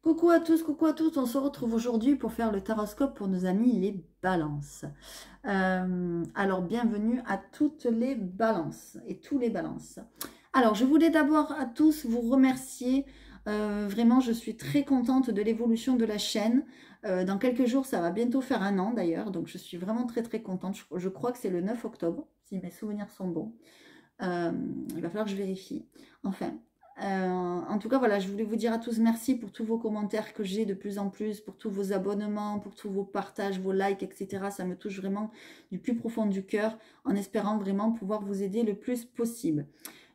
Coucou à tous, on se retrouve aujourd'hui pour faire le taroscope pour nos amis les balances. Alors bienvenue à toutes les balances et tous les balances. Alors je voulais d'abord à tous vous remercier, vraiment je suis très contente de l'évolution de la chaîne. Dans quelques jours ça va bientôt faire 1 an d'ailleurs, donc je suis vraiment très contente. Je crois que c'est le 9 octobre, si mes souvenirs sont bons. Il va falloir que je vérifie. Enfin, en tout cas, voilà, je voulais vous dire à tous merci pour tous vos commentaires que j'ai de plus en plus, pour tous vos abonnements, pour tous vos partages, vos likes, etc. Ça me touche vraiment du plus profond du cœur, en espérant vraiment pouvoir vous aider le plus possible.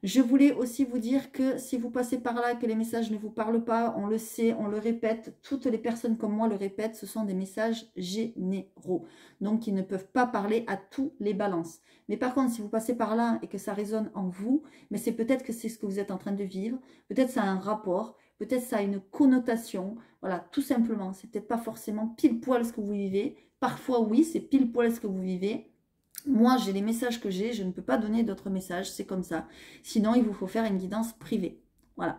Je voulais aussi vous dire que si vous passez par là, que les messages ne vous parlent pas, on le sait, on le répète, toutes les personnes comme moi le répètent, ce sont des messages généraux. Donc, ils ne peuvent pas parler à tous les balances. Mais par contre, si vous passez par là et que ça résonne en vous, mais c'est peut-être que c'est ce que vous êtes en train de vivre, peut-être ça a un rapport, peut-être ça a une connotation, voilà, tout simplement. C'est peut-être pas forcément pile poil ce que vous vivez. Parfois, oui, c'est pile poil ce que vous vivez. Moi, j'ai les messages que j'ai, je ne peux pas donner d'autres messages, c'est comme ça. Sinon, il vous faut faire une guidance privée. Voilà.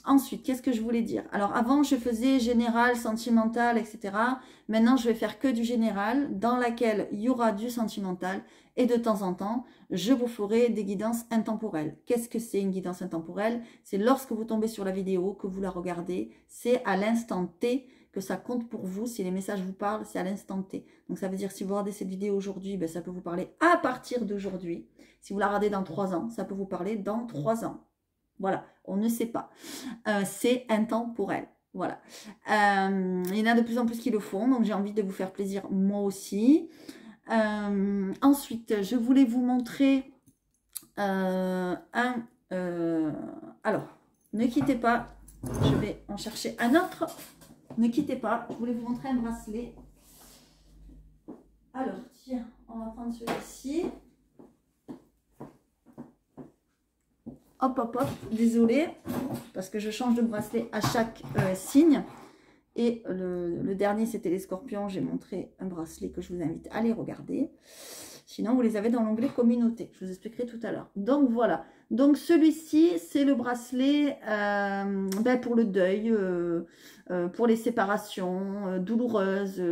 Ensuite, qu'est-ce que je voulais dire? Alors, avant, je faisais général, sentimental, etc. Maintenant, je vais faire que du général, dans laquelle il y aura du sentimental. Et de temps en temps, je vous ferai des guidances intemporelles. Qu'est-ce que c'est une guidance intemporelle? C'est lorsque vous tombez sur la vidéo, que vous la regardez, c'est à l'instant T que ça compte pour vous. Si les messages vous parlent, c'est à l'instant T. Donc, ça veut dire si vous regardez cette vidéo aujourd'hui, ben, ça peut vous parler à partir d'aujourd'hui. Si vous la regardez dans 3 ans, ça peut vous parler dans 3 ans. Voilà, on ne sait pas. C'est intemporel. Voilà. Il y en a de plus en plus qui le font, donc j'ai envie de vous faire plaisir moi aussi. Ensuite, je voulais vous montrer alors, ne quittez pas, je vais en chercher un autre. Ne quittez pas, je voulais vous montrer un bracelet. Alors, tiens, on va prendre celui-ci. Hop, hop, hop, désolé, parce que je change de bracelet à chaque signe. Et le dernier, c'était les scorpions. J'ai montré un bracelet que je vous invite à aller regarder. Sinon, vous les avez dans l'onglet communauté. Je vous expliquerai tout à l'heure. Donc, voilà. Donc, celui-ci, c'est le bracelet pour le deuil, pour les séparations douloureuses,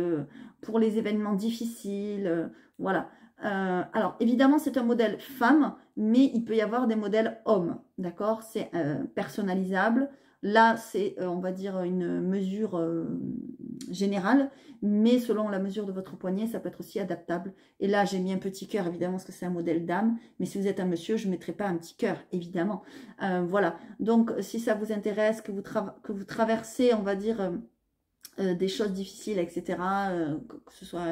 pour les événements difficiles. Voilà. Alors, évidemment, c'est un modèle femme, mais il peut y avoir des modèles hommes. D'accord? C'est personnalisable. Là, c'est, on va dire, une mesure générale, mais selon la mesure de votre poignet, ça peut être aussi adaptable. Et là, j'ai mis un petit cœur, évidemment, parce que c'est un modèle dame. Mais si vous êtes un monsieur, je ne mettrai pas un petit cœur, évidemment. Voilà. Donc, si ça vous intéresse, que vous traversez, on va dire... des choses difficiles, etc., que ce soit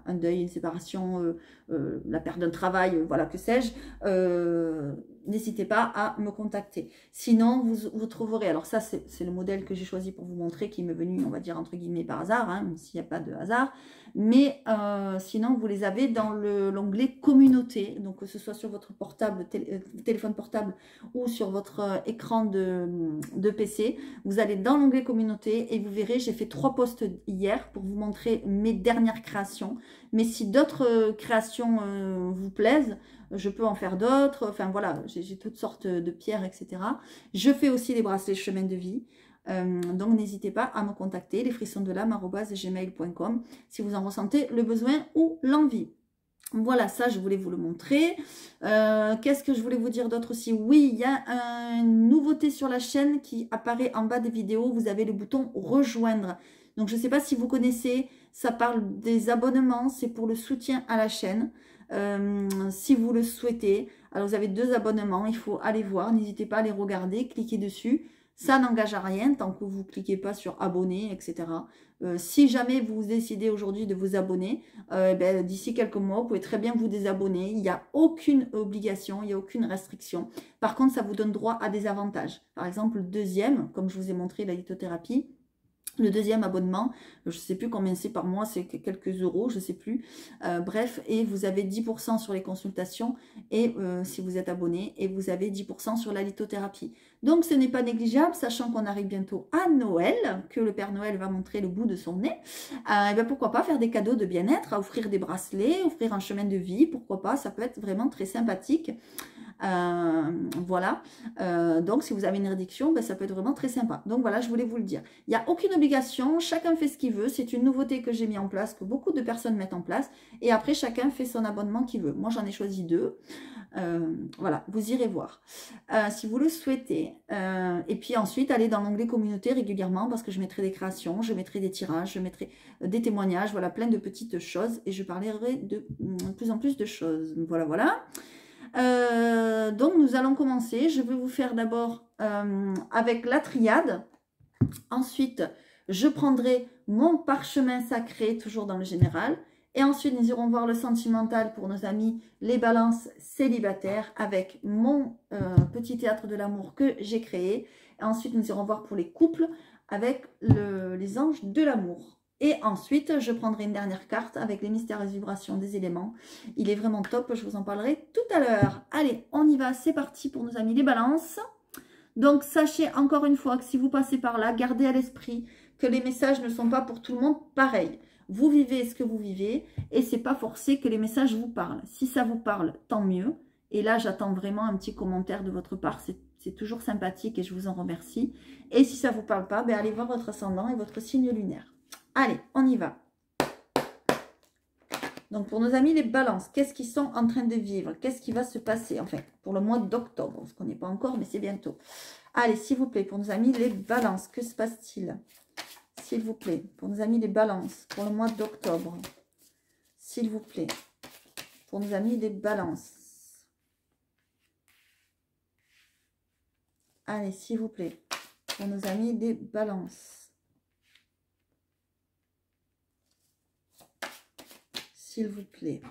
un deuil, une séparation, la perte d'un travail, voilà, que sais-je, n'hésitez pas à me contacter. Sinon, vous trouverez, alors ça, c'est le modèle que j'ai choisi pour vous montrer, qui m'est venu, on va dire, entre guillemets, par hasard, hein, même s'il n'y a pas de hasard, mais sinon, vous les avez dans l'onglet communauté, donc que ce soit sur votre portable, téléphone portable ou sur votre écran de PC, vous allez dans l'onglet communauté et vous verrez, j'ai fait 3 posts hier pour vous montrer mes dernières créations. Mais si d'autres créations vous plaisent, je peux en faire d'autres. Enfin voilà, j'ai toutes sortes de pierres, etc. Je fais aussi les bracelets chemin de vie. Donc n'hésitez pas à me contacter, lesfrissonsdelame@gmail.com si vous en ressentez le besoin ou l'envie. Voilà, ça, je voulais vous le montrer. Qu'est-ce que je voulais vous dire d'autre aussi? Oui, il y a une nouveauté sur la chaîne qui apparaît en bas des vidéos. Vous avez le bouton « Rejoindre ». Donc, je ne sais pas si vous connaissez, ça parle des abonnements. C'est pour le soutien à la chaîne. Si vous le souhaitez. Alors, vous avez 2 abonnements. Il faut aller voir. N'hésitez pas à les regarder. Cliquez dessus. Ça n'engage à rien tant que vous ne cliquez pas sur abonner, etc. Si jamais vous décidez aujourd'hui de vous abonner, d'ici quelques mois, vous pouvez très bien vous désabonner. Il n'y a aucune obligation, il n'y a aucune restriction. Par contre, ça vous donne droit à des avantages. Par exemple, le deuxième, comme je vous ai montré la lithothérapie, le deuxième abonnement, je ne sais plus combien c'est par mois, c'est quelques euros, je ne sais plus. Bref, et vous avez 10% sur les consultations et si vous êtes abonné, et vous avez 10% sur la lithothérapie. Donc ce n'est pas négligeable, sachant qu'on arrive bientôt à Noël, que le Père Noël va montrer le bout de son nez. Et pourquoi pas faire des cadeaux de bien-être, offrir des bracelets, offrir un chemin de vie, pourquoi pas, ça peut être vraiment très sympathique. Voilà. Donc, si vous avez une réduction, ben, ça peut être vraiment très sympa. Donc, voilà, je voulais vous le dire. Il n'y a aucune obligation. Chacun fait ce qu'il veut. C'est une nouveauté que j'ai mis en place, que beaucoup de personnes mettent en place. Et après, chacun fait son abonnement qu'il veut. Moi, j'en ai choisi 2. Voilà, vous irez voir si vous le souhaitez. Et puis ensuite, allez dans l'onglet communauté régulièrement parce que je mettrai des créations, je mettrai des tirages, je mettrai des témoignages, voilà, plein de petites choses et je parlerai de plus en plus de choses. Voilà, voilà. Donc, nous allons commencer. Je vais vous faire d'abord avec la triade. Ensuite, je prendrai mon parchemin sacré, toujours dans le général. Et ensuite, nous irons voir le sentimental pour nos amis, les balances célibataires, avec mon petit théâtre de l'amour que j'ai créé. Et ensuite, nous irons voir pour les couples, avec les anges de l'amour. Et ensuite, je prendrai une dernière carte avec les mystérieuses vibrations des éléments. Il est vraiment top, je vous en parlerai tout à l'heure. Allez, on y va, c'est parti pour nos amis les balances. Donc, sachez encore une fois que si vous passez par là, gardez à l'esprit que les messages ne sont pas pour tout le monde pareils. Vous vivez ce que vous vivez et c'est pas forcé que les messages vous parlent. Si ça vous parle, tant mieux. Et là, j'attends vraiment un petit commentaire de votre part. C'est toujours sympathique et je vous en remercie. Et si ça ne vous parle pas, ben allez voir votre ascendant et votre signe lunaire. Allez, on y va. Donc, pour nos amis les balances, qu'est-ce qu'ils sont en train de vivre? Qu'est-ce qui va se passer? Enfin, pour le mois d'octobre, ce qu'on n'est pas encore, mais c'est bientôt. Allez, s'il vous plaît, pour nos amis les balances, que se passe-t-il? S'il vous plaît, pour nos amis les balances, pour le mois d'octobre. S'il vous plaît, pour nos amis les balances. Allez, s'il vous plaît, pour nos amis des balances. S'il vous plaît,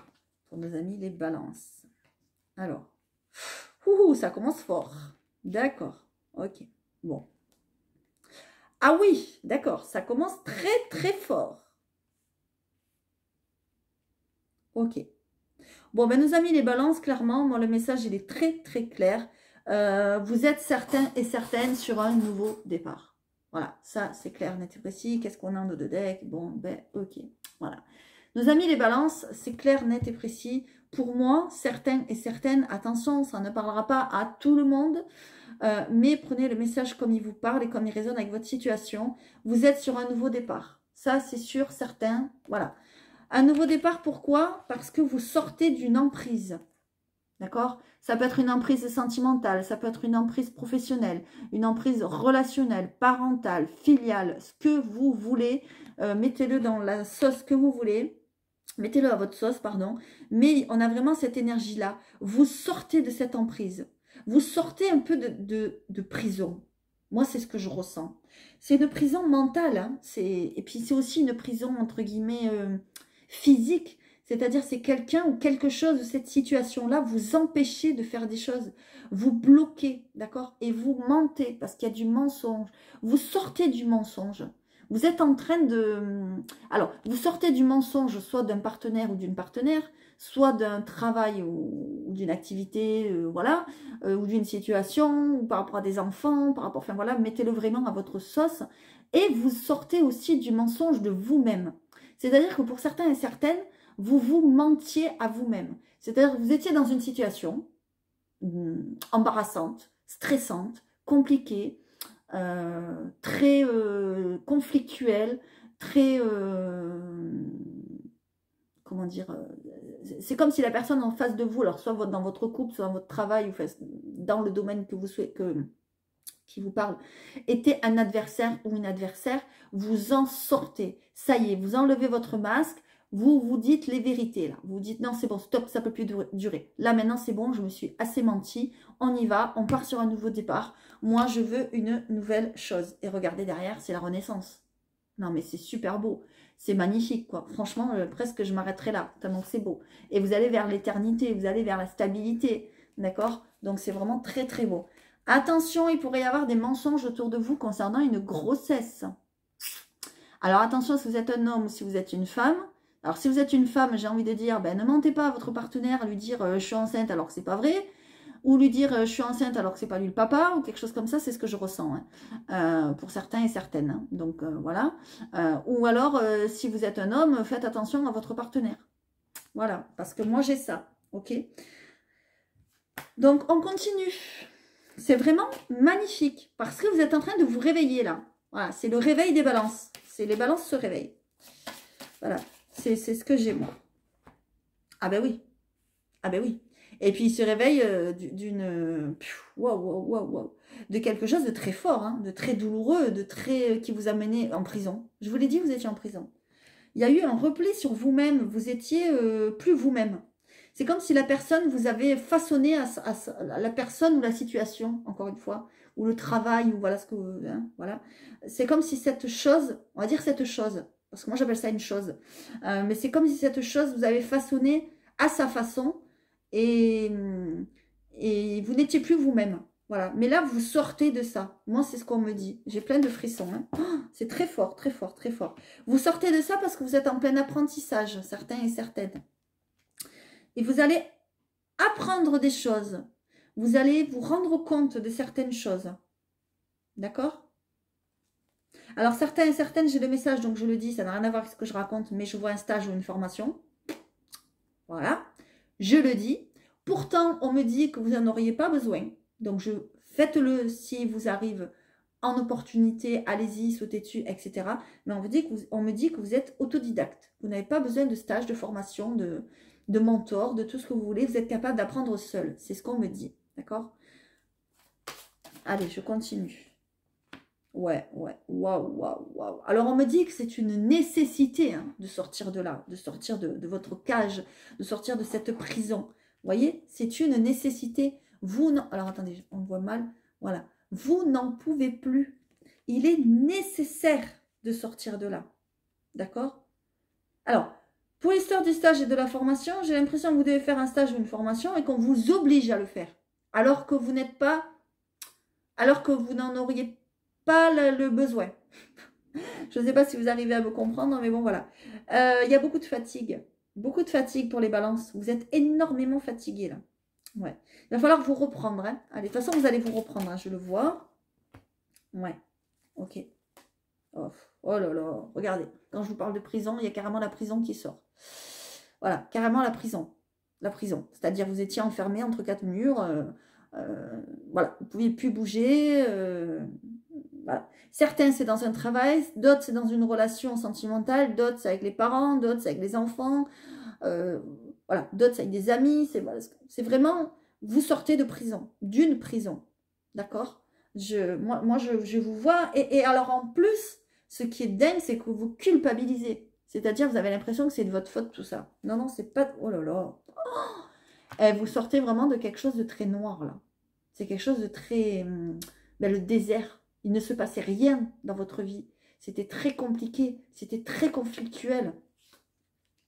pour nos amis les balances. Alors, ça commence fort. D'accord, ok, bon. Ah oui, d'accord, ça commence très très fort. Ok. Bon, ben nos amis les balances, clairement, moi le message il est très très clair. Vous êtes certains et certaines sur un nouveau départ. Voilà, ça c'est clair, net et précis. Qu'est-ce qu'on a en dos de deck? Bon, ben ok, voilà. Nos amis les balances, c'est clair, net et précis. Pour moi, certains et certaines, attention, ça ne parlera pas à tout le monde. Mais prenez le message comme il vous parle et comme il résonne avec votre situation. Vous êtes sur un nouveau départ. Ça, c'est sûr, certain. Voilà. Un nouveau départ, pourquoi? Parce que vous sortez d'une emprise. D'accord? Ça peut être une emprise sentimentale, ça peut être une emprise professionnelle, une emprise relationnelle, parentale, filiale, ce que vous voulez. Mettez-le dans la sauce que vous voulez. Mettez-le à votre sauce, pardon. Mais on a vraiment cette énergie-là. Vous sortez de cette emprise. Vous sortez un peu de prison. Moi, c'est ce que je ressens. C'est une prison mentale. Hein. Et puis, c'est aussi une prison, entre guillemets, physique. C'est-à-dire, c'est quelqu'un ou quelque chose de cette situation-là vous empêchez de faire des choses. Vous bloquez, d'accord? Et vous mentez parce qu'il y a du mensonge. Vous sortez du mensonge. Vous êtes en train de... Alors, vous sortez du mensonge soit d'un partenaire ou d'une partenaire, soit d'un travail ou d'une activité, voilà, ou d'une situation, ou par rapport à des enfants, par rapport... Enfin, voilà, mettez-le vraiment à votre sauce. Et vous sortez aussi du mensonge de vous-même. C'est-à-dire que pour certains et certaines, vous vous mentiez à vous-même. C'est-à-dire que vous étiez dans une situation embarrassante, stressante, compliquée, très conflictuelle, très... comment dire, c'est comme si la personne en face de vous, alors soit dans votre couple, soit dans votre travail, ou dans le domaine que vous souhaitez, qui vous parle, était un adversaire ou une adversaire, vous en sortez. Ça y est, vous enlevez votre masque, vous vous dites les vérités. Là. Vous vous dites non, c'est bon, stop, ça ne peut plus durer. Là, maintenant, c'est bon, je me suis assez menti. On y va, on part sur un nouveau départ. Moi, je veux une nouvelle chose. Et regardez derrière, c'est la renaissance. Non, mais c'est super beau. C'est magnifique, quoi. Franchement, presque je m'arrêterai là, tellement que c'est beau. Et vous allez vers l'éternité, vous allez vers la stabilité. D'accord? Donc, c'est vraiment très, très beau. Attention, il pourrait y avoir des mensonges autour de vous concernant une grossesse. Alors, attention si vous êtes un homme ou si vous êtes une femme. Alors, si vous êtes une femme, j'ai envie de dire, ben, ne mentez pas à votre partenaire, lui dire je suis enceinte alors que c'est pas vrai. Ou lui dire je suis enceinte alors que c'est pas lui le papa, ou quelque chose comme ça, c'est ce que je ressens. Hein. Pour certains et certaines. Hein. Donc, voilà. Ou alors, si vous êtes un homme, faites attention à votre partenaire. Voilà, parce que moi j'ai ça. Ok ? Donc, on continue. C'est vraiment magnifique parce que vous êtes en train de vous réveiller là. Voilà, c'est le réveil des balances. C'est les balances se réveillent. Voilà, c'est ce que j'ai moi. Ah ben oui. Ah ben oui. Et puis, il se réveille d'une... Waouh. De quelque chose de très fort, hein, de très douloureux, de très... qui vous a mené en prison. Je vous l'ai dit, vous étiez en prison. Il y a eu un repli sur vous-même. Vous étiez plus vous-même. C'est comme si la personne vous avait façonné à la personne ou la situation, encore une fois, ou le travail, ou voilà ce que vous... Hein, voilà. C'est comme si cette chose, on va dire cette chose, parce que moi j'appelle ça une chose, mais c'est comme si cette chose vous avait façonné à sa façon, et vous n'étiez plus vous-même. Voilà. Mais là, vous sortez de ça. Moi, c'est ce qu'on me dit. J'ai plein de frissons. Hein. Oh, c'est très fort, très fort, très fort. Vous sortez de ça parce que vous êtes en plein apprentissage, certains et certaines. Et vous allez apprendre des choses. Vous allez vous rendre compte de certaines choses. D'accord? Alors, certains et certaines, j'ai le message, donc je le dis, ça n'a rien à voir avec ce que je raconte, mais je vois un stage ou une formation. Voilà. Je le dis. Pourtant, on me dit que vous n'en auriez pas besoin. Donc, faites-le si vous arrive en opportunité, allez-y, sautez dessus, etc. Mais on me dit que vous êtes autodidacte. Vous n'avez pas besoin de stage, de formation, de mentor, de tout ce que vous voulez. Vous êtes capable d'apprendre seul. C'est ce qu'on me dit. D'accord? Allez, je continue. Ouais. Waouh. Alors, on me dit que c'est une nécessité hein, de sortir de là, de sortir de votre cage, de sortir de cette prison. Vous voyez? C'est une nécessité. Vous, non... Alors, attendez, on voit mal. Voilà. Vous n'en pouvez plus. Il est nécessaire de sortir de là. D'accord? Alors, pour l'histoire du stage et de la formation, j'ai l'impression que vous devez faire un stage ou une formation et qu'on vous oblige à le faire. Alors que vous n'êtes pas... Alors que vous n'en auriez pas le besoin. Je ne sais pas si vous arrivez à me comprendre, mais bon, voilà. Il y a beaucoup de fatigue. Beaucoup de fatigue pour les balances. Vous êtes énormément fatigué, là. Ouais. Il va falloir vous reprendre. Hein. Allez, de toute façon, vous allez vous reprendre. Hein, je le vois. Ouais. Ok. Oh là là. Regardez. Quand je vous parle de prison, il y a carrément la prison qui sort. Voilà. Carrément la prison. La prison. C'est-à-dire, vous étiez enfermé entre quatre murs. Voilà. Vous ne pouviez plus bouger. Voilà. Certains, c'est dans un travail. D'autres, c'est dans une relation sentimentale. D'autres, c'est avec les parents. D'autres, c'est avec les enfants. Voilà, d'autres c'est avec des amis, c'est vraiment, vous sortez de prison, d'une prison, d'accord? Moi je vous vois, et alors en plus, ce qui est dingue, c'est que vous culpabilisez, c'est-à-dire vous avez l'impression que c'est de votre faute tout ça. Non, c'est pas, oh là là, Et vous sortez vraiment de quelque chose de très noir là, c'est quelque chose de très, le désert, il ne se passait rien dans votre vie, c'était très compliqué, c'était très conflictuel.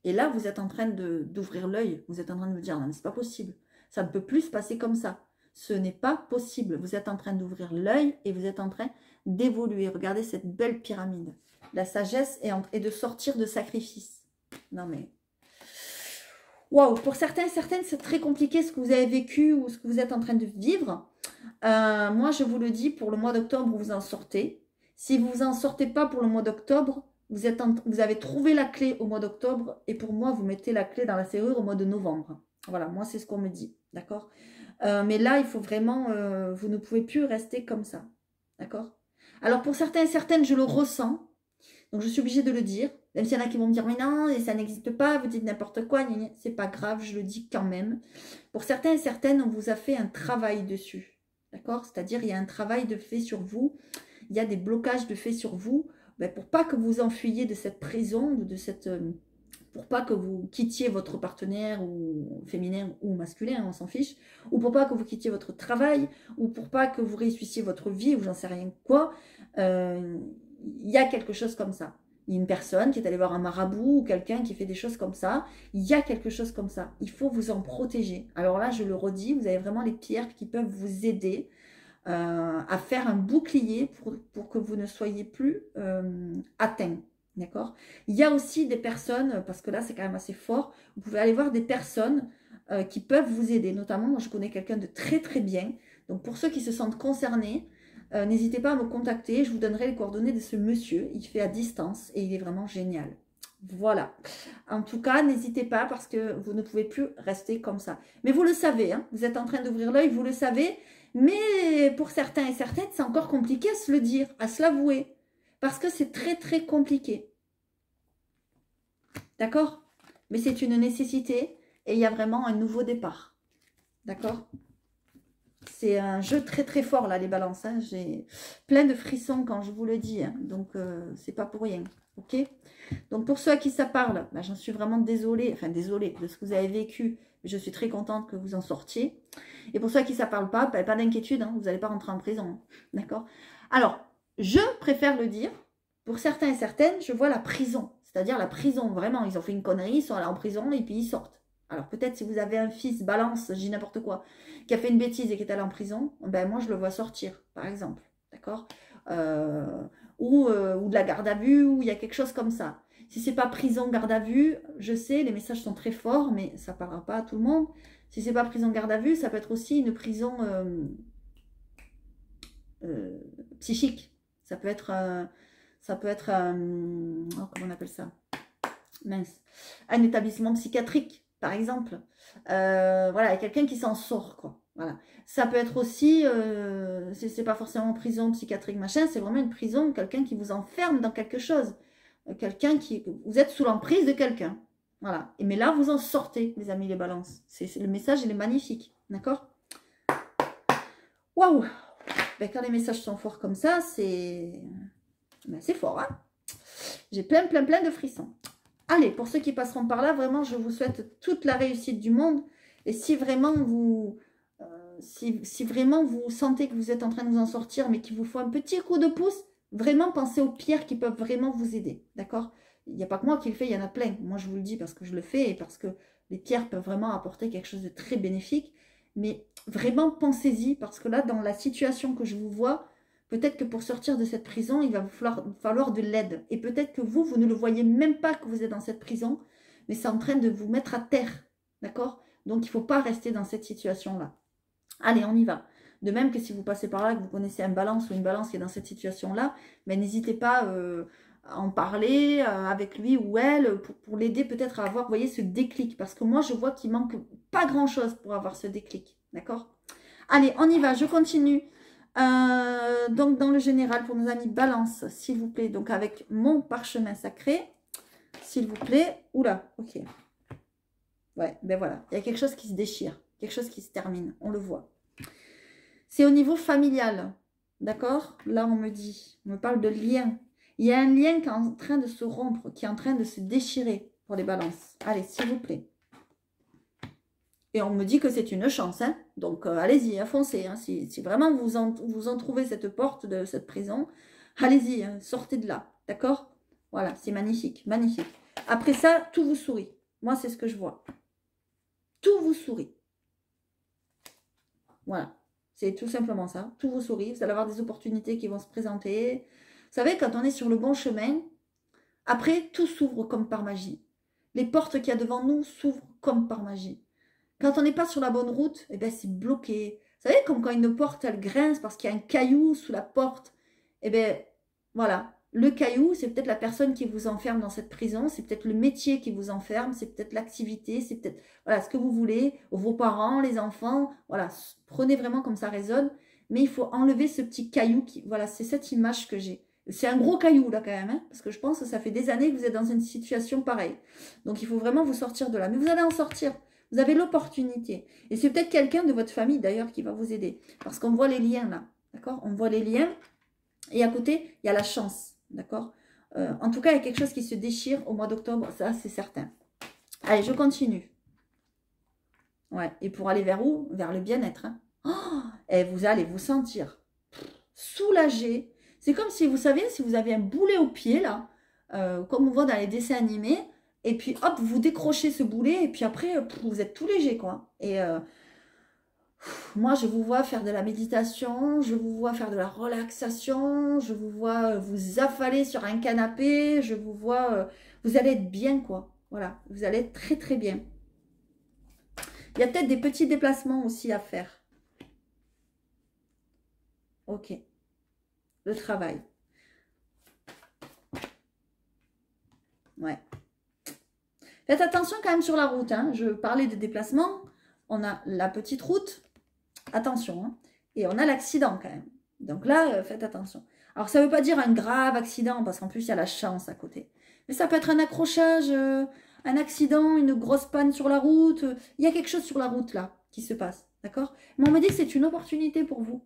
Et là, vous êtes en train d'ouvrir l'œil. Vous êtes en train de me dire, non, c'est pas possible. Ça ne peut plus se passer comme ça. Ce n'est pas possible. Vous êtes en train d'ouvrir l'œil et vous êtes en train d'évoluer. Regardez cette belle pyramide. La sagesse est de sortir de sacrifice. Non mais... Waouh, pour certains et certaines, c'est très compliqué ce que vous avez vécu ou ce que vous êtes en train de vivre. Moi, je vous le dis, pour le mois d'octobre, vous en sortez. Si vous en sortez pas pour le mois d'octobre, vous avez trouvé la clé au mois d'octobre et pour moi, vous mettez la clé dans la serrure au mois de novembre. Voilà, moi, c'est ce qu'on me dit, d'accord? Mais là, il faut vraiment, vous ne pouvez plus rester comme ça, d'accord? Alors, pour certains et certaines, je le ressens, donc je suis obligée de le dire, même s'il y en a qui vont me dire, mais non, ça n'existe pas, vous dites n'importe quoi, c'est pas grave, je le dis quand même. Pour certains et certaines, on vous a fait un travail dessus, d'accord? C'est-à-dire, il y a un travail de fait sur vous, il y a des blocages de fait sur vous, pour pas que vous enfuyiez de cette prison, pour pas que vous quittiez votre partenaire ou féminin ou masculin, on s'en fiche, ou pour pas que vous quittiez votre travail, ou pour pas que vous réussissiez votre vie, ou j'en sais rien quoi, il y a quelque chose comme ça. Il y a une personne qui est allée voir un marabout ou quelqu'un qui fait des choses comme ça. Il y a quelque chose comme ça. Il faut vous en protéger. Alors là, je le redis, vous avez vraiment les pierres qui peuvent vous aider à faire un bouclier pour que vous ne soyez plus atteint. D'accord? Il y a aussi des personnes, parce que là c'est quand même assez fort, vous pouvez aller voir des personnes qui peuvent vous aider. Notamment, moi je connais quelqu'un de très très bien. Donc pour ceux qui se sentent concernés, n'hésitez pas à me contacter. Je vous donnerai les coordonnées de ce monsieur. Il fait à distance et il est vraiment génial. Voilà. En tout cas, n'hésitez pas parce que vous ne pouvez plus rester comme ça. Mais vous le savez, hein, vous êtes en train d'ouvrir l'œil, vous le savez. Mais pour certains et certaines, c'est encore compliqué à se le dire, à se l'avouer. Parce que c'est très, très compliqué. D'accord? Mais c'est une nécessité et il y a vraiment un nouveau départ. D'accord? C'est un jeu très, très fort, là, les balances. Hein. J'ai plein de frissons quand je vous le dis. Hein. Donc, c'est pas pour rien. OK? Donc, pour ceux à qui ça parle, bah, j'en suis vraiment désolée. Enfin, désolée de ce que vous avez vécu. Je suis très contente que vous en sortiez. Et pour ceux à qui ça ne parle pas, bah, pas d'inquiétude. Hein, vous n'allez pas rentrer en prison. D'accord? Alors, je préfère le dire. Pour certains et certaines, je vois la prison. C'est-à-dire la prison. Vraiment, ils ont fait une connerie, ils sont allés en prison et puis ils sortent. Alors, peut-être si vous avez un fils, balance, je dis n'importe quoi, qui a fait une bêtise et qui est allé en prison, ben moi, je le vois sortir, par exemple. D'accord? Ou de la garde à vue, ou il y a quelque chose comme ça. Si c'est pas prison, garde à vue, je sais, les messages sont très forts, mais ça ne parlera pas à tout le monde. Si c'est pas prison, garde à vue, ça peut être aussi une prison psychique. Ça peut être, oh, comment on appelle ça? Mince. Un établissement psychiatrique, par exemple. Voilà, il y a quelqu'un qui s'en sort, quoi. Voilà. Ça peut être aussi, c'est pas forcément prison psychiatrique, machin, c'est vraiment une prison, quelqu'un qui vous enferme dans quelque chose. Quelqu'un qui... Vous êtes sous l'emprise de quelqu'un. Voilà. Mais là, vous en sortez, mes amis les balances. Le message, il est magnifique. D'accord? Waouh! Ben, quand les messages sont forts comme ça, c'est fort, hein? J'ai plein de frissons. Allez, pour ceux qui passeront par là, vraiment, je vous souhaite toute la réussite du monde. Et si vraiment vous, si vraiment vous sentez que vous êtes en train de vous en sortir, mais qu'il vous faut un petit coup de pouce, vraiment pensez aux pierres qui peuvent vraiment vous aider. D'accord? Il n'y a pas que moi qui le fais, il y en a plein. Moi, je vous le dis parce que je le fais et parce que les pierres peuvent vraiment apporter quelque chose de très bénéfique. Mais vraiment, pensez-y parce que là, dans la situation que je vous vois, peut-être que pour sortir de cette prison, il va vous falloir de l'aide. Et peut-être que vous ne le voyez même pas que vous êtes dans cette prison, mais c'est en train de vous mettre à terre. D'accord? Donc, il ne faut pas rester dans cette situation-là. Allez, on y va. De même que si vous passez par là, que vous connaissez un balance ou une balance qui est dans cette situation-là, ben, n'hésitez pas à en parler avec lui ou elle pour l'aider peut-être à avoir, vous voyez, ce déclic. Parce que moi, je vois qu'il manque pas grand-chose pour avoir ce déclic. D'accord? Allez, on y va, je continue. Donc, dans le général, pour nos amis balance, s'il vous plaît, donc avec mon parchemin sacré, s'il vous plaît. Oula, ok. Ouais, ben voilà, il y a quelque chose qui se déchire, quelque chose qui se termine, on le voit. C'est au niveau familial, d'accord? Là, on me parle de lien. Il y a un lien qui est en train de se rompre, qui est en train de se déchirer pour les balances. Allez, s'il vous plaît. Et on me dit que c'est une chance, hein? Donc allez-y, foncez. Hein? Si vraiment vous en trouvez cette porte de cette prison, allez-y, hein, sortez de là, d'accord? Voilà, c'est magnifique, magnifique. Après ça, tout vous sourit. Moi, c'est ce que je vois. Tout vous sourit. Voilà, c'est tout simplement ça. Tout vous sourit, vous allez avoir des opportunités qui vont se présenter. Vous savez, quand on est sur le bon chemin, après, tout s'ouvre comme par magie. Les portes qu'il y a devant nous s'ouvrent comme par magie. Quand on n'est pas sur la bonne route, eh ben, c'est bloqué. Vous savez, comme quand une porte, elle grince parce qu'il y a un caillou sous la porte. Eh bien, voilà. Le caillou, c'est peut-être la personne qui vous enferme dans cette prison. C'est peut-être le métier qui vous enferme. C'est peut-être l'activité. C'est peut-être voilà, ce que vous voulez. Vos parents, les enfants. Voilà, prenez vraiment comme ça résonne. Mais il faut enlever ce petit caillou. Voilà, c'est cette image que j'ai. C'est un gros caillou là quand même. Hein, parce que je pense que ça fait des années que vous êtes dans une situation pareille. Donc, il faut vraiment vous sortir de là. Mais vous allez en sortir. Vous avez l'opportunité. Et c'est peut-être quelqu'un de votre famille, d'ailleurs, qui va vous aider. Parce qu'on voit les liens, là. D'accord? On voit les liens. Et à côté, il y a la chance. D'accord? En tout cas, il y a quelque chose qui se déchire au mois d'octobre. Ça, c'est certain. Allez, je continue. Ouais. Et pour aller vers où? Vers le bien-être. Hein? Oh, et vous allez vous sentir soulagé. C'est comme si, vous savez, si vous avez un boulet au pied, là, comme on voit dans les dessins animés, et puis, hop, vous décrochez ce boulet, et puis après, vous êtes tout léger, quoi. Et moi, je vous vois faire de la méditation, je vous vois faire de la relaxation, je vous vois vous affaler sur un canapé, je vous vois... vous allez être bien, quoi. Voilà, vous allez être très, très bien. Il y a peut-être des petits déplacements aussi à faire. Ok. Le travail. Ouais. Faites attention quand même sur la route. Hein. Je parlais de déplacement. On a la petite route. Attention. Hein. Et on a l'accident quand même. Donc là, faites attention. Alors, ça ne veut pas dire un grave accident, parce qu'en plus, il y a la chance à côté. Mais ça peut être un accrochage, un accident, une grosse panne sur la route. Il y a quelque chose sur la route, là, qui se passe. D'accord? Mais on me dit que c'est une opportunité pour vous.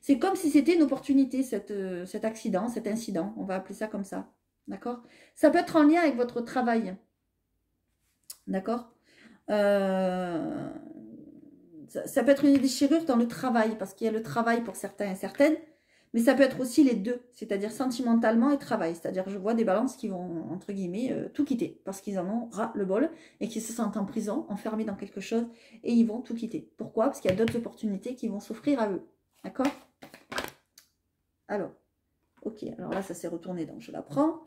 C'est comme si c'était une opportunité, cet accident, cet incident. On va appeler ça comme ça. D'accord? Ça peut être en lien avec votre travail. D'accord? Ça peut être une déchirure dans le travail, parce qu'il y a le travail pour certains et certaines, mais ça peut être aussi les deux, c'est-à-dire sentimentalement et travail. C'est-à-dire je vois des balances qui vont, entre guillemets, tout quitter, parce qu'ils en ont ras le bol, et qu'ils se sentent en prison, enfermés dans quelque chose, et ils vont tout quitter. Pourquoi? Parce qu'il y a d'autres opportunités qui vont s'offrir à eux. D'accord? Alors, ok, alors là, ça s'est retourné, donc je la prends.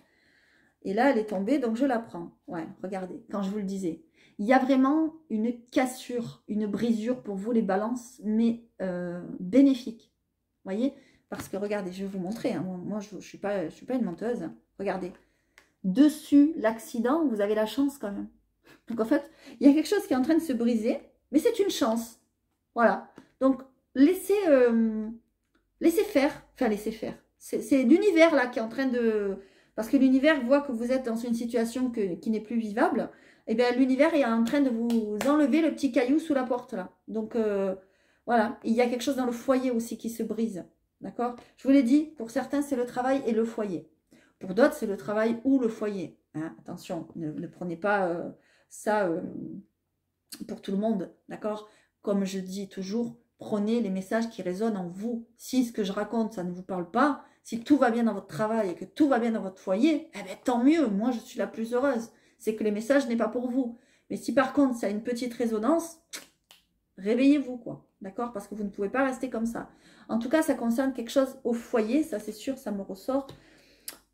Et là, elle est tombée, donc je la prends. Ouais, regardez, quand je vous le disais. Il y a vraiment une cassure, une brisure pour vous, les balances, mais bénéfique. Vous voyez? Parce que, regardez, je vais vous montrer. Hein. Moi, je ne suis pas une menteuse. Regardez. Dessus l'accident, vous avez la chance quand même. Donc, en fait, il y a quelque chose qui est en train de se briser, mais c'est une chance. Voilà. Donc, laissez faire. Enfin, laissez faire. C'est l'univers, là, qui est en train de... Parce que l'univers voit que vous êtes dans une situation qui n'est plus vivable. Et bien, l'univers est en train de vous enlever le petit caillou sous la porte, là. Donc, voilà. Il y a quelque chose dans le foyer aussi qui se brise. D'accord? Je vous l'ai dit, pour certains, c'est le travail et le foyer. Pour d'autres, c'est le travail ou le foyer. Hein? Attention, ne prenez pas ça pour tout le monde. D'accord? Comme je dis toujours, prenez les messages qui résonnent en vous. Si ce que je raconte, ça ne vous parle pas, si tout va bien dans votre travail et que tout va bien dans votre foyer, eh bien, tant mieux, moi je suis la plus heureuse. C'est que les messages n'est pas pour vous. Mais si par contre ça a une petite résonance, réveillez-vous, quoi. D'accord? Parce que vous ne pouvez pas rester comme ça. En tout cas, ça concerne quelque chose au foyer, ça c'est sûr, ça me ressort.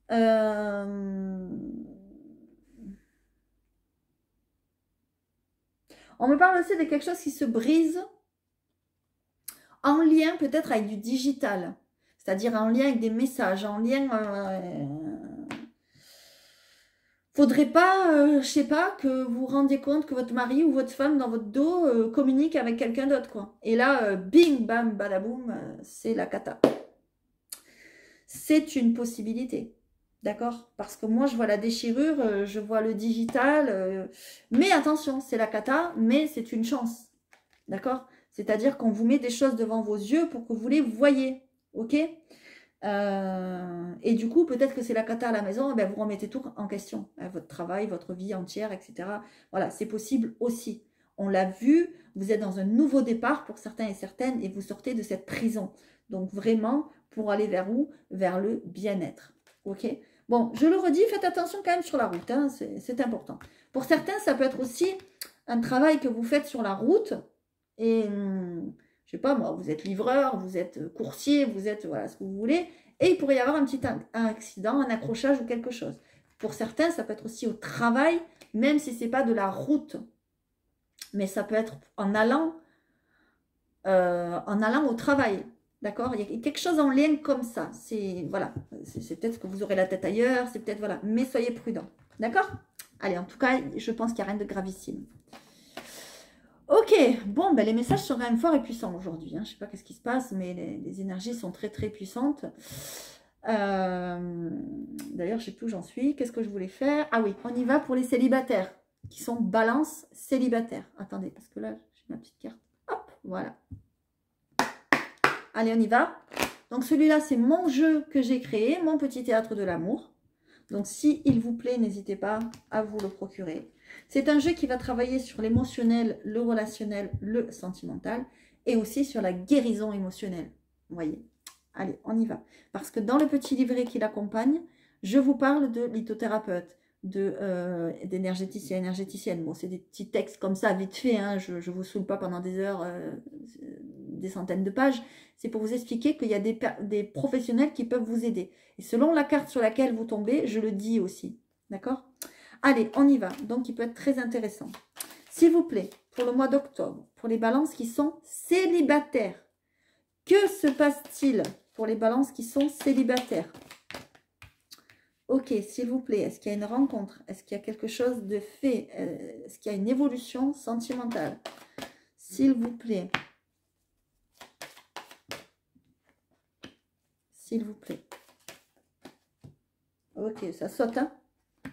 On me parle aussi de quelque chose qui se brise en lien peut-être avec du digital. C'est-à-dire en lien avec des messages, en lien... faudrait pas, je sais pas, que vous vous rendiez compte que votre mari ou votre femme dans votre dos communique avec quelqu'un d'autre, quoi. Et là, bing, bam, badaboum, c'est la cata. C'est une possibilité, d'accord? Parce que moi, je vois la déchirure, je vois le digital, mais attention, c'est la cata, mais c'est une chance, d'accord? C'est-à-dire qu'on vous met des choses devant vos yeux pour que vous les voyez, ok? Et du coup, peut-être que c'est la cata à la maison, et bien vous remettez tout en question, hein, votre travail, votre vie entière, etc. Voilà, c'est possible aussi. On l'a vu, vous êtes dans un nouveau départ pour certains et certaines, et vous sortez de cette prison. Donc vraiment, pour aller vers où? Vers le bien-être. Ok? Bon, je le redis, faites attention quand même sur la route, hein, c'est important. Pour certains, ça peut être aussi un travail que vous faites sur la route, et... je sais pas moi, vous êtes livreur, vous êtes coursier, vous êtes voilà ce que vous voulez, et il pourrait y avoir un petit accident, un accrochage ou quelque chose. Pour certains, ça peut être aussi au travail, même si c'est pas de la route, mais ça peut être en allant au travail, d'accord? Il y a quelque chose en lien comme ça. C'est voilà, c'est peut-être que vous aurez la tête ailleurs, c'est peut-être voilà, mais soyez prudents, d'accord? Allez, en tout cas, je pense qu'il n'y a rien de gravissime. Ok, bon, ben les messages sont quand même forts et puissants aujourd'hui. Hein. Je ne sais pas qu'est-ce qui se passe, mais les énergies sont très très puissantes. D'ailleurs, je ne sais plus où j'en suis. Qu'est-ce que je voulais faire? Ah oui, on y va pour les célibataires, qui sont balance célibataires. Attendez, parce que là, j'ai ma petite carte. Hop, voilà. Allez, on y va. Donc celui-là, c'est mon jeu que j'ai créé, mon petit théâtre de l'amour. Donc s'il vous plaît, n'hésitez pas à vous le procurer. C'est un jeu qui va travailler sur l'émotionnel, le relationnel, le sentimental et aussi sur la guérison émotionnelle. Vous voyez? Allez, on y va. Parce que dans le petit livret qui l'accompagne, je vous parle de lithothérapeute, d'énergéticien, énergéticienne. Bon, c'est des petits textes comme ça, vite fait. Hein, je ne vous saoule pas pendant des heures, des centaines de pages. C'est pour vous expliquer qu'il y a des professionnels qui peuvent vous aider. Et selon la carte sur laquelle vous tombez, je le dis aussi. D'accord? Allez, on y va. Donc, il peut être très intéressant. S'il vous plaît, pour le mois d'octobre, pour les balances qui sont célibataires, que se passe-t-il pour les balances qui sont célibataires? Ok, s'il vous plaît, est-ce qu'il y a une rencontre? Est-ce qu'il y a quelque chose de fait? Est-ce qu'il y a une évolution sentimentale? S'il vous plaît. S'il vous plaît. Ok, ça saute, hein?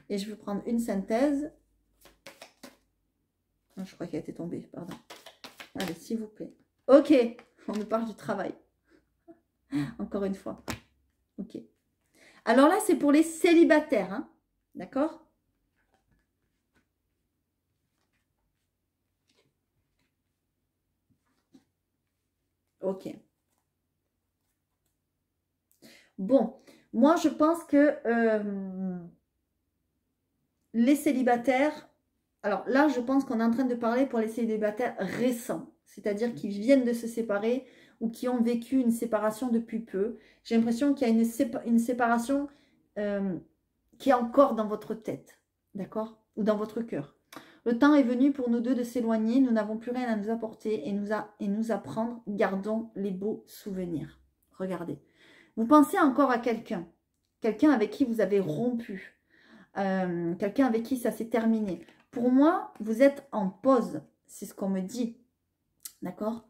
Et je vais prendre une synthèse. Non, je crois qu'elle était tombée, pardon. Allez, s'il vous plaît. Ok, on me parle du travail. Encore une fois. Ok. Alors là, c'est pour les célibataires, hein? D'accord? Ok. Bon, moi, je pense que les célibataires... Alors là, je pense qu'on est en train de parler pour les célibataires récents. C'est-à-dire qui viennent de se séparer ou qui ont vécu une séparation depuis peu. J'ai l'impression qu'il y a une séparation qui est encore dans votre tête. D'accord? Ou dans votre cœur. Le temps est venu pour nous deux de s'éloigner. Nous n'avons plus rien à nous apporter et nous apprendre. Gardons les beaux souvenirs. Regardez. Vous pensez encore à quelqu'un. Quelqu'un avec qui vous avez rompu. Quelqu'un avec qui ça s'est terminé. Pour moi, vous êtes en pause. C'est ce qu'on me dit. D'accord?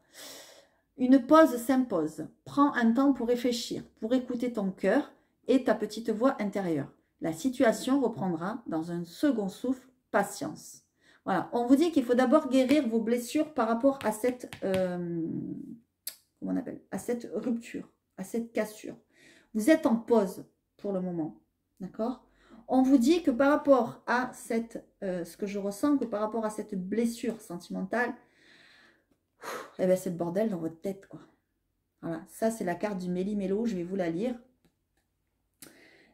Une pause s'impose. Prends un temps pour réfléchir, pour écouter ton cœur et ta petite voix intérieure. La situation reprendra dans un second souffle. Patience. Voilà. On vous dit qu'il faut d'abord guérir vos blessures par rapport à cette, comment on appelle, à cette rupture, à cette cassure. Vous êtes en pause pour le moment. D'accord? On vous dit que par rapport à cette, ce que je ressens, que par rapport à cette blessure sentimentale, eh ben c'est le bordel dans votre tête, quoi. Voilà, ça c'est la carte du méli-mélo, je vais vous la lire.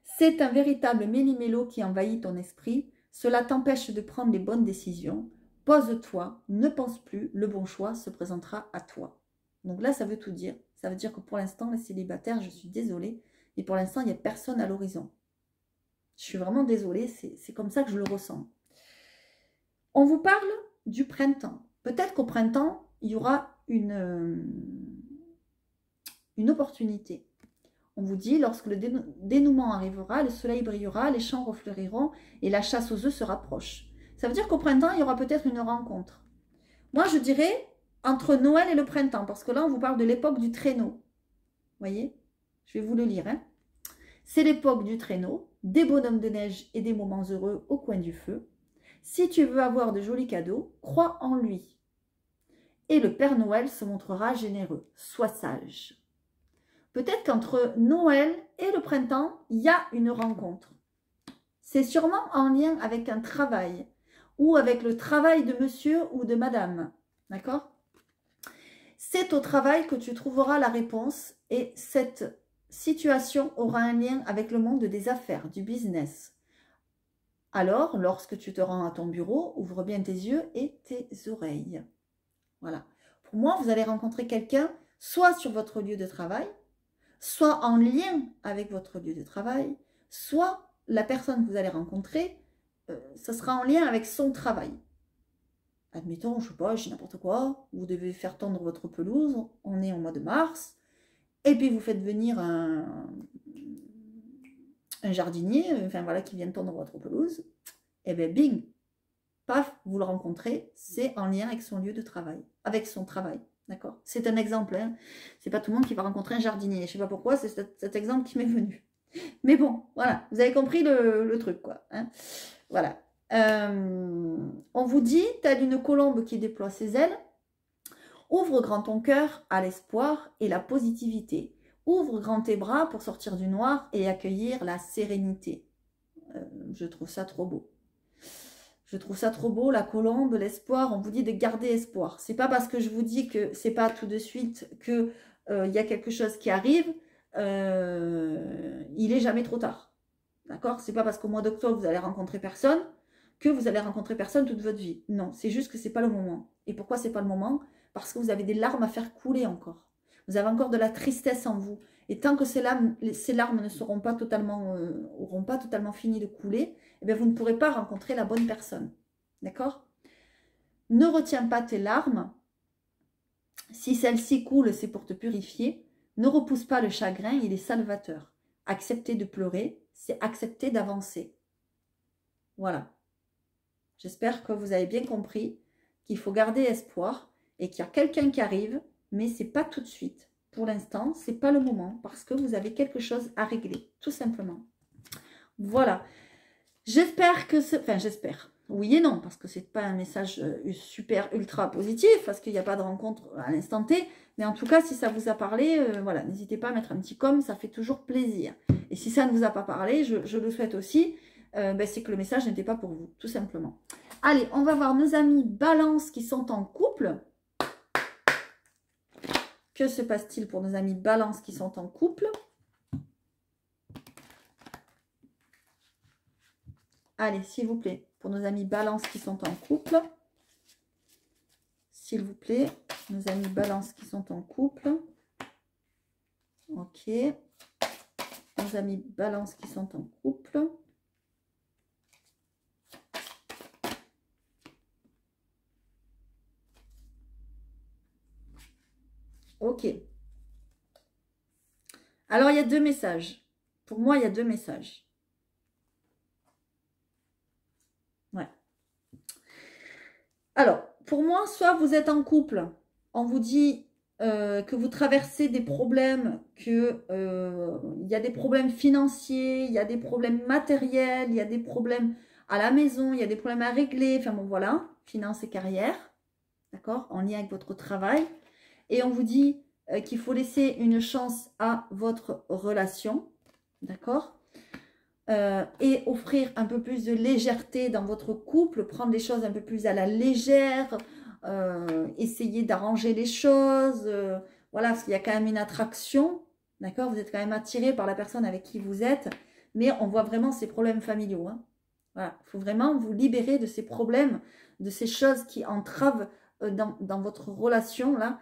C'est un véritable méli-mélo qui envahit ton esprit. Cela t'empêche de prendre les bonnes décisions. Pose-toi, ne pense plus, le bon choix se présentera à toi. Donc là, ça veut tout dire. Ça veut dire que pour l'instant, les célibataires, je suis désolée, et pour l'instant, il n'y a personne à l'horizon. Je suis vraiment désolée, c'est comme ça que je le ressens. On vous parle du printemps. Peut-être qu'au printemps, il y aura une opportunité. On vous dit, lorsque le dénouement arrivera, le soleil brillera, les champs refleuriront et la chasse aux œufs se rapproche. Ça veut dire qu'au printemps, il y aura peut-être une rencontre. Moi, je dirais entre Noël et le printemps, parce que là, on vous parle de l'époque du traîneau. Vous voyez? Je vais vous le lire. Hein. C'est l'époque du traîneau, des bonhommes de neige et des moments heureux au coin du feu. Si tu veux avoir de jolis cadeaux, crois en lui. Et le Père Noël se montrera généreux. Sois sage. Peut-être qu'entre Noël et le printemps, il y a une rencontre. C'est sûrement en lien avec un travail ou avec le travail de monsieur ou de madame. D'accord? C'est au travail que tu trouveras la réponse et cette situation aura un lien avec le monde des affaires, du business. Alors, lorsque tu te rends à ton bureau, ouvre bien tes yeux et tes oreilles. Voilà. Pour moi, vous allez rencontrer quelqu'un soit sur votre lieu de travail, soit en lien avec votre lieu de travail, soit la personne que vous allez rencontrer, ça sera en lien avec son travail. Admettons, je ne sais pas, je dis n'importe quoi, vous devez faire tondre votre pelouse, on est au mois de mars, et puis vous faites venir un jardinier, enfin voilà, qui vient tondre votre pelouse, et bien bing, paf, vous le rencontrez, c'est en lien avec son lieu de travail, avec son travail. D'accord? C'est un exemple. Hein. C'est pas tout le monde qui va rencontrer un jardinier. Je ne sais pas pourquoi, c'est cet exemple qui m'est venu. Mais bon, voilà. Vous avez compris le truc, quoi. Hein. Voilà. On vous dit, tel une colombe qui déploie ses ailes, ouvre grand ton cœur à l'espoir et la positivité. Ouvre grand tes bras pour sortir du noir et accueillir la sérénité. Je trouve ça trop beau. Je trouve ça trop beau, la colombe, l'espoir. On vous dit de garder espoir. C'est pas parce que je vous dis que c'est pas tout de suite que y a quelque chose qui arrive. Il est jamais trop tard. D'accord? C'est pas parce qu'au mois d'octobre, vous allez rencontrer personne que vous allez rencontrer personne toute votre vie. Non, c'est juste que c'est pas le moment. Et pourquoi c'est pas le moment? Parce que vous avez des larmes à faire couler encore. Vous avez encore de la tristesse en vous. Et tant que ces larmes ne seront pas totalement, auront pas totalement fini de couler, eh bien, vous ne pourrez pas rencontrer la bonne personne. D'accord? Ne retiens pas tes larmes. Si celles-ci coulent, c'est pour te purifier. Ne repousse pas le chagrin, il est salvateur. Accepter de pleurer, c'est accepter d'avancer. Voilà. J'espère que vous avez bien compris qu'il faut garder espoir et qu'il y a quelqu'un qui arrive, mais ce n'est pas tout de suite. Pour l'instant, ce n'est pas le moment parce que vous avez quelque chose à régler, tout simplement. Voilà. J'espère que ce... Enfin, j'espère. Oui et non, parce que ce n'est pas un message super ultra positif, parce qu'il n'y a pas de rencontre à l'instant T. Mais en tout cas, si ça vous a parlé, voilà, n'hésitez pas à mettre un petit com, ça fait toujours plaisir. Et si ça ne vous a pas parlé, je le souhaite aussi, ben, c'est que le message n'était pas pour vous, tout simplement. Allez, on va voir nos amis Balance qui sont en couple. Que se passe-t-il pour nos amis Balance qui sont en couple? Allez, s'il vous plaît, pour nos amis Balance qui sont en couple. S'il vous plaît, nos amis Balance qui sont en couple. Ok. Nos amis Balance qui sont en couple. Ok. Alors, il y a deux messages. Pour moi, il y a deux messages. Ouais. Alors, pour moi, soit vous êtes en couple, on vous dit que vous traversez des problèmes, qu'il y a des problèmes financiers, il y a des problèmes matériels, il y a des problèmes à la maison, il y a des problèmes à régler, enfin bon voilà, finances et carrière, d'accord, en lien avec votre travail. Et on vous dit qu'il faut laisser une chance à votre relation, d'accord, et offrir un peu plus de légèreté dans votre couple, prendre les choses un peu plus à la légère, essayer d'arranger les choses, voilà, parce qu'il y a quand même une attraction, d'accord, vous êtes quand même attiré par la personne avec qui vous êtes, mais on voit vraiment ces problèmes familiaux, hein. Voilà, il faut vraiment vous libérer de ces problèmes, de ces choses qui entravent dans votre relation, là,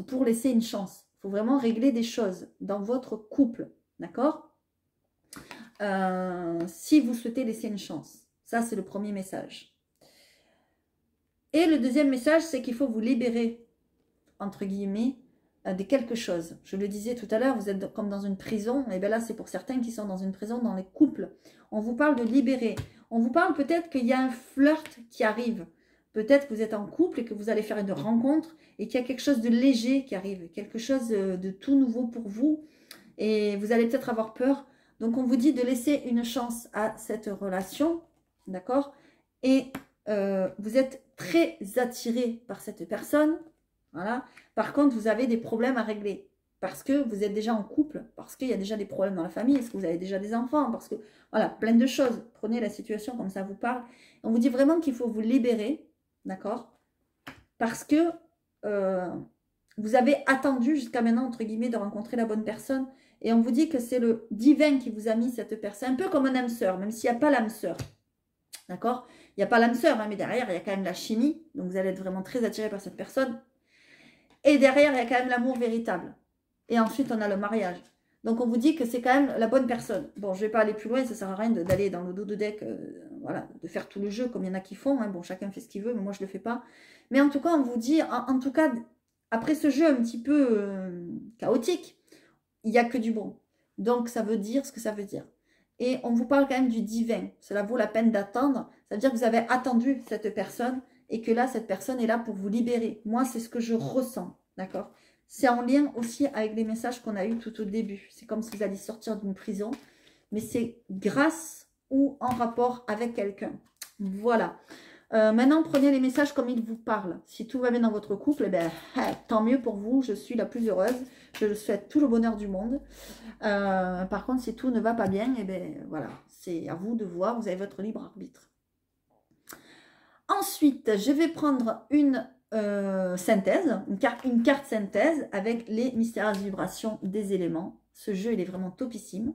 pour laisser une chance. Il faut vraiment régler des choses dans votre couple, d'accord ? Si vous souhaitez laisser une chance. Ça, c'est le premier message. Et le deuxième message, c'est qu'il faut vous libérer, entre guillemets, de quelque chose. Je le disais tout à l'heure, vous êtes comme dans une prison. Et bien là, c'est pour certains qui sont dans une prison, dans les couples. On vous parle de libérer. On vous parle peut-être qu'il y a un flirt qui arrive. Peut-être que vous êtes en couple et que vous allez faire une rencontre et qu'il y a quelque chose de léger qui arrive. Quelque chose de tout nouveau pour vous. Et vous allez peut-être avoir peur. Donc, on vous dit de laisser une chance à cette relation, d'accord? Et vous êtes très attiré par cette personne, voilà. Par contre, vous avez des problèmes à régler parce que vous êtes déjà en couple, parce qu'il y a déjà des problèmes dans la famille, est-ce que vous avez déjà des enfants, parce que, voilà, plein de choses. Prenez la situation comme ça vous parle. On vous dit vraiment qu'il faut vous libérer, d'accord? Parce que vous avez attendu jusqu'à maintenant, entre guillemets, de rencontrer la bonne personne. Et on vous dit que c'est le divin qui vous a mis cette personne, un peu comme un âme sœur, même s'il n'y a pas l'âme sœur. D'accord? Il n'y a pas l'âme sœur, hein, mais derrière, il y a quand même la chimie. Donc, vous allez être vraiment très attiré par cette personne. Et derrière, il y a quand même l'amour véritable. Et ensuite, on a le mariage. Donc, on vous dit que c'est quand même la bonne personne. Bon, je ne vais pas aller plus loin, ça ne sert à rien d'aller dans le dos de deck, voilà, de faire tout le jeu comme il y en a qui font. Hein. Bon, chacun fait ce qu'il veut, mais moi, je ne le fais pas. Mais en tout cas, on vous dit, en tout cas, après ce jeu un petit peu chaotique, il n'y a que du bon. Donc, ça veut dire ce que ça veut dire. Et on vous parle quand même du divin. Cela vaut la peine d'attendre. Ça veut dire que vous avez attendu cette personne et que là, cette personne est là pour vous libérer. Moi, c'est ce que je ressens. D'accord? C'est en lien aussi avec les messages qu'on a eus tout au début. C'est comme si vous alliez sortir d'une prison. Mais c'est grâce ou en rapport avec quelqu'un. Voilà. Maintenant, prenez les messages comme ils vous parlent. Si tout va bien dans votre couple, eh ben, tant mieux pour vous. Je suis la plus heureuse. Je vous souhaite tout le bonheur du monde. Par contre, si tout ne va pas bien, eh ben, voilà, c'est à vous de voir. Vous avez votre libre arbitre. Ensuite, je vais prendre une synthèse, une carte synthèse avec les mystérieuses vibrations des éléments. Ce jeu, il est vraiment topissime.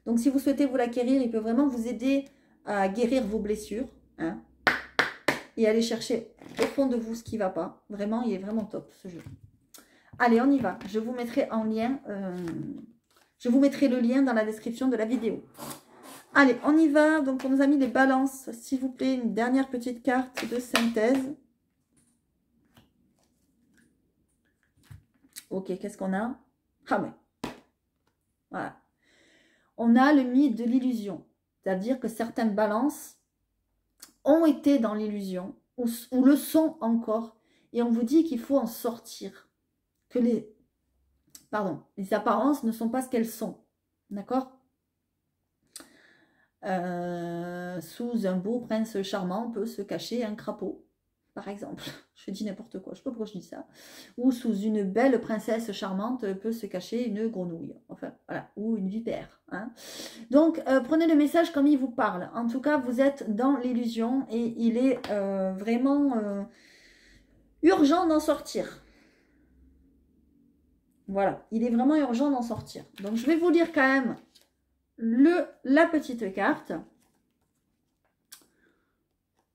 Donc, si vous souhaitez vous l'acquérir, il peut vraiment vous aider à guérir vos blessures. Hein, et aller chercher au fond de vous ce qui ne va pas. Vraiment, il est vraiment top ce jeu. Allez, on y va. Je vous mettrai en lien, je vous mettrai le lien dans la description de la vidéo. Allez, on y va. Donc, pour nos amis les balances, s'il vous plaît, une dernière petite carte de synthèse. Ok, qu'est-ce qu'on a? Ah ouais. Voilà. on a le mythe de l'illusion. C'est-à-dire que certaines balances ont été dans l'illusion ou le sont encore. Et on vous dit qu'il faut en sortir. Que les apparences ne sont pas ce qu'elles sont. D'accord? Sous un beau prince charmant peut se cacher un crapaud, par exemple. Je dis n'importe quoi, je ne sais pas pourquoi je dis ça. Ou sous une belle princesse charmante peut se cacher une grenouille. Enfin, voilà, ou une vipère. Hein. Donc, prenez le message comme il vous parle. En tout cas, vous êtes dans l'illusion et il est vraiment urgent d'en sortir. Voilà, il est vraiment urgent d'en sortir. Donc, je vais vous lire quand même la petite carte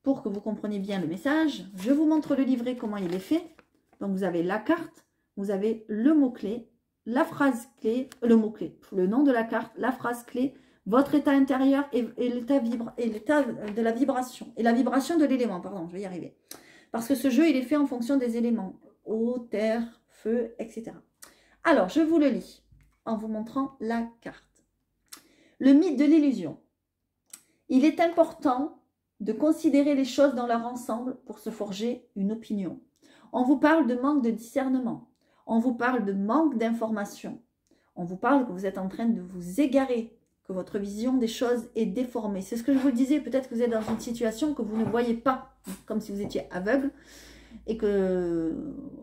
pour que vous compreniez bien le message. Je vous montre le livret, comment il est fait. Donc, vous avez la carte, vous avez le mot-clé, la phrase clé, le mot-clé, le nom de la carte, la phrase clé, votre état intérieur et l'état de la vibration. Et la vibration de l'élément, pardon, je vais y arriver. Parce que ce jeu, il est fait en fonction des éléments. Eau, terre, feu, etc. Alors, je vous le lis en vous montrant la carte. Le mythe de l'illusion. Il est important de considérer les choses dans leur ensemble pour se forger une opinion. On vous parle de manque de discernement. On vous parle de manque d'information. On vous parle que vous êtes en train de vous égarer, que votre vision des choses est déformée. C'est ce que je vous disais, peut-être que vous êtes dans une situation que vous ne voyez pas, comme si vous étiez aveugle, et que,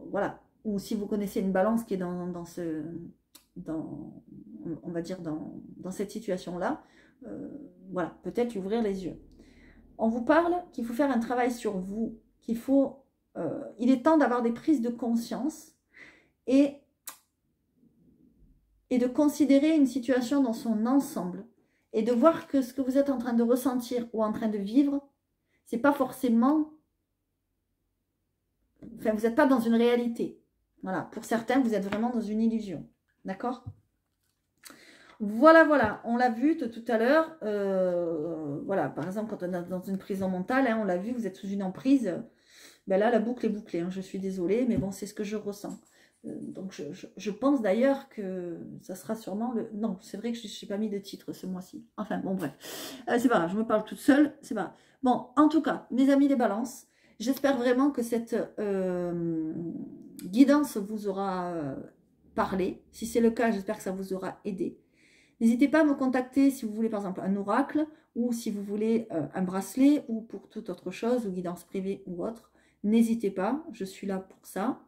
voilà, ou si vous connaissez une balance qui est on va dire, dans cette situation-là, voilà, peut-être ouvrir les yeux. On vous parle qu'il faut faire un travail sur vous, qu'il faut, il est temps d'avoir des prises de conscience et de considérer une situation dans son ensemble et de voir que ce que vous êtes en train de ressentir ou en train de vivre, c'est pas forcément, enfin, vous n'êtes pas dans une réalité. Voilà, pour certains, vous êtes vraiment dans une illusion. D'accord ? Voilà, voilà, on l'a vu tout à l'heure. Voilà, par exemple, quand on est dans une prison mentale, hein, on l'a vu, vous êtes sous une emprise. Ben là, la boucle est bouclée. Hein, je suis désolée, mais bon, c'est ce que je ressens. Donc, je pense d'ailleurs que ça sera sûrement le... Non, c'est vrai que je n'ai pas mis de titre ce mois-ci. Enfin, bon, bref. C'est pas grave, je me parle toute seule. C'est pas grave. Bon, en tout cas, mes amis les balances, j'espère vraiment que cette guidance vous aura parlé. Si c'est le cas, j'espère que ça vous aura aidé. N'hésitez pas à me contacter si vous voulez par exemple un oracle ou si vous voulez un bracelet ou pour toute autre chose ou guidance privée ou autre. N'hésitez pas, je suis là pour ça.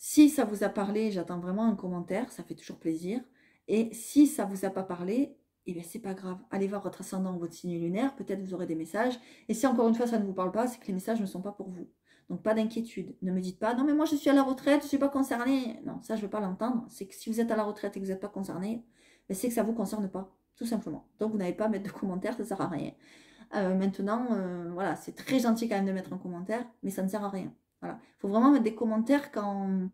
Si ça vous a parlé, j'attends vraiment un commentaire, ça fait toujours plaisir. Et si ça ne vous a pas parlé, eh bien c'est pas grave. Allez voir votre ascendant ou votre signe lunaire, peut-être vous aurez des messages. Et si encore une fois ça ne vous parle pas, c'est que les messages ne sont pas pour vous. Donc pas d'inquiétude. Ne me dites pas, non mais moi je suis à la retraite, je ne suis pas concernée. Non, ça je ne veux pas l'entendre. C'est que si vous êtes à la retraite et que vous n'êtes pas concerné, ben, c'est que ça ne vous concerne pas, tout simplement. Donc vous n'avez pas à mettre de commentaires, ça ne sert à rien. Maintenant, voilà, c'est très gentil quand même de mettre un commentaire, mais ça ne sert à rien. Voilà. Il faut vraiment mettre des commentaires quand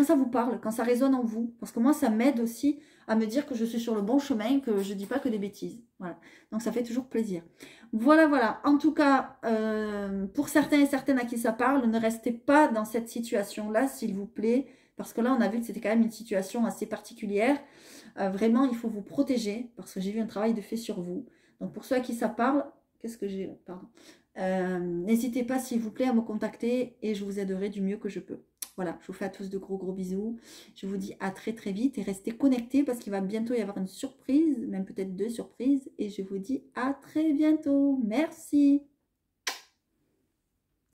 ça vous parle, quand ça résonne en vous. Parce que moi, ça m'aide aussi à me dire que je suis sur le bon chemin, que je ne dis pas que des bêtises. Voilà. Donc, ça fait toujours plaisir. Voilà, voilà. En tout cas, pour certains et certaines à qui ça parle, ne restez pas dans cette situation-là, s'il vous plaît. Parce que là, on a vu que c'était quand même une situation assez particulière. Vraiment, il faut vous protéger, parce que j'ai vu un travail de fait sur vous. Donc, pour ceux à qui ça parle, qu'est-ce que j'ai? Pardon. N'hésitez pas, s'il vous plaît, à me contacter et je vous aiderai du mieux que je peux. Voilà, je vous fais à tous de gros bisous. Je vous dis à très vite et restez connectés parce qu'il va bientôt y avoir une surprise, même peut-être 2 surprises. Et je vous dis à très bientôt. Merci.